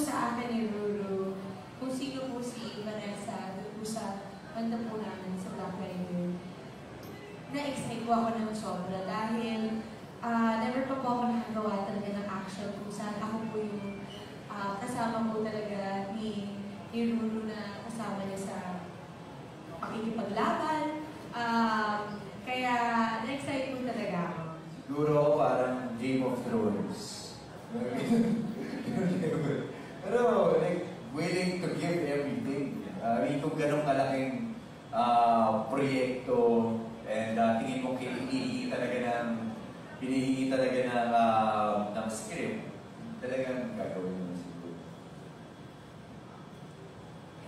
sa akin ni Ruru, kung sino po si Vanessa, doon po sa banda po namin sa Black Rider. Na-excite po ako ng sobra dahil never pa po ako nakagawa talaga ng action kung saan ako po yung kasama po talaga ni Ruru na kasama niya sa pakikipaglaban. Kaya na-excite po talaga ako. Siguro ako parang Game of Thrones. Pero like, willing to give everything. I mean, kung ganong kalaking proyekto and tingin mo hinihingi talaga ng script, talagang gagawin mo siguro.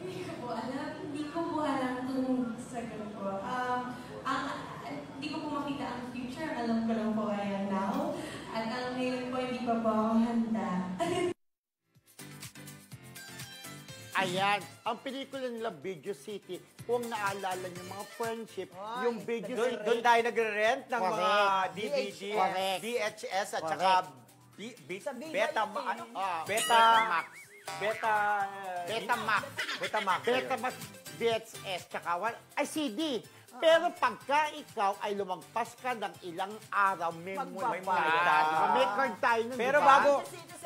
Hindi ko po alam kung sagot ko. Hindi ko po makita ang future. Alam ko lang po ayan now. At ang ngayon po, hindi pa po ako handa. Ayan, ang pelikula nila, Video City, kung naalala niyo mga friendship, yung Video City. Doon tayo nagre-rent ng mga DVD, Correct. VHS at saka Betamax, VHS, tsaka CD. Pero pagka ikaw ay lumagpas ka ng ilang araw, may card tayo nun,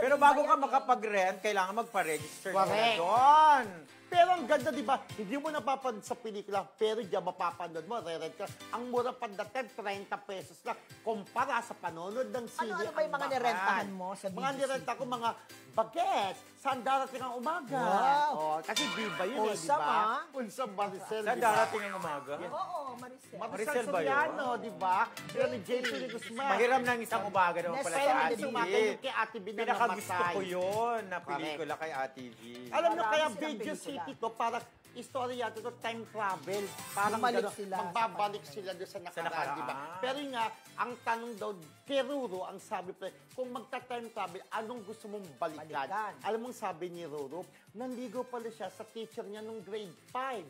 Pero bago ka makapag-rent, kailangan magpa-register ka doon. Pero ang ganda, di ba? Hindi mo napapanood sa pelikula, pero diyan mapapanood mo, re-rent ka. Ang mura pagdating, 30 pesos lang. Kumpara sa panonood ng CD. Ano ba yung mga nirentahan mo sa Mga nirenta ko, mga bagets. Saan darating ang umaga? Wow. Kasi diba yun di ba? Pulsam Maricel. Saan darating ang umaga? Oo, Maricel. Maricel ba yun? Soriano, di ba? Pero ni JP ni Guzman. Mahiram ng isang umaga naman pala si Ate V. Kay Ate V na Pinakagusto ko yun na pelikula kay Ate V. Alam mo kaya Video City to, parang istorya to, time travel. Parang magbabalik sila doon sa nakaraan, di ba? Pero nga, ang tanong daw, kay Ruru, ang sabi pa, kung magta-time travel, anong gusto mong balikan? Alam mong sabi ni Ruru, nanligaw pala siya sa teacher niya nung grade 5.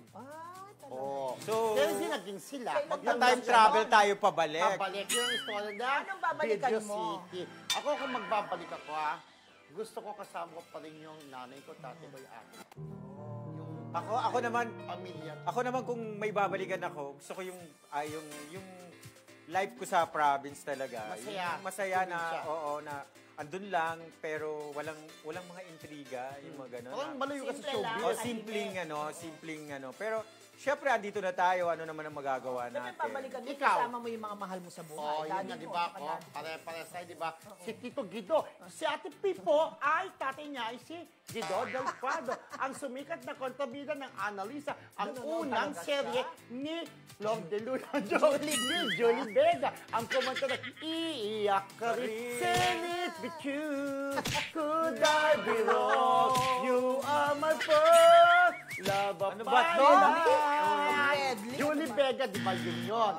So, pero hindi naging sila. Magta-time travel tayo pabalik. Pabalik yung istorya na Anong babalikan Video mo? City. Ako kung magbabalik ako, gusto ko kasama ko pa rin yung nanay ko, tatay ko, yung akin. Ako naman, Pamilya. Ako naman kung may babalikan ako, gusto ko yung life ko sa province talaga. Masaya. Yung masaya na, na andun lang, pero walang mga intriga, yung mga gano'n. Parang malayo ka sa showbiz. Simpleng. Pero, syempre, andito na tayo, ano naman ang magagawa natin. Siyempre, pabalikan mo, Ikaw. kasama mo yung mga mahal mo sa buhay. Yun na, di ba? Pare-pare sa'yo, di ba? Si Tito Guido. Si Ate Pipo ay tatay niya ay si Guido Del Prado. Ang sumikat na kontrabida ng Annalisa. Ang unang serye ni Flor de Luna. Jolie Vega. Ang kumanta na, iiyak ka rin. Sing it with you. Could I be wrong? You are my first love of my life. Julie Vega, di ba yun?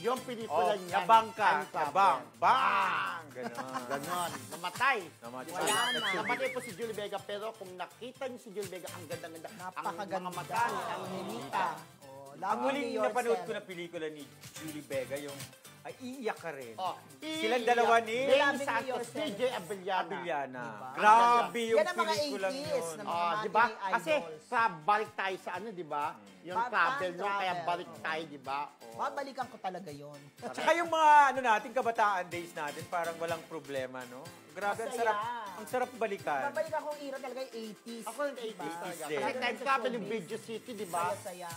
Yung pelikula niya. Nabang ka. Nabang. Bang! Ganon. Namatay. Wala na. Namatay po si Julie Vega, pero kung nakita niyo si Julie Vega, ang ganda-ganda. Napakaganda. Ang mga mata niya, ang hinita. Ang huling napanood ko na pelikula ni Julie Vega, yung iiyak ka rin. Silang dalawa ni Dane Santos, DJ Abellana. Diba? Grabe yung yan ang mga pelikulang 80s yun. na mga Diba? idols. Kasi balik tayo sa ano, diba? Yung travel, no? Kaya balik tayo, diba? Babalikan ko talaga yun. Tsaka yung mga natin, kabataan days natin, parang walang problema, no? Grabe, ang sarap balikan. Babalikan kong era talaga yung 80s. Ako yung 80s talaga. din. Kasi time travel yung Video City, diba? Saya-saya.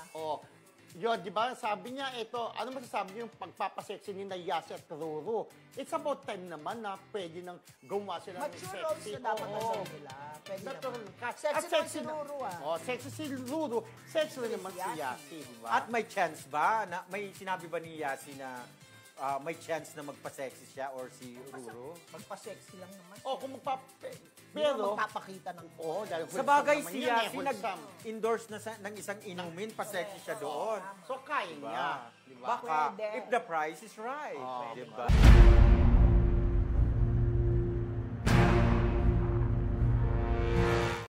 Yun, di ba? Sabi niya, ito, ano masasabi niyo yung pagpapasexy ni Yasi at Ruru? It's about time naman na pwede nang gumawa sila ng Mature roles sexy. na dapat ang gawin nila. Pwede Natural naman. ka. Sexy naman si Ruru, Sexy si Ruru. Sexy rin naman si Yasi, di ba? At may chance ba? May sinabi ba ni Yasi na may chance na magpa-sexy siya or si Ruru? Magpa-sexy lang naman. kung pero magpapakita ng dahil sa bagay naman si yun, Yasi nag-endorse na ng isang inumin, pa-sexy siya doon. So, kaya niya. Diba? Baka, Pwede. if the price is right. Diba?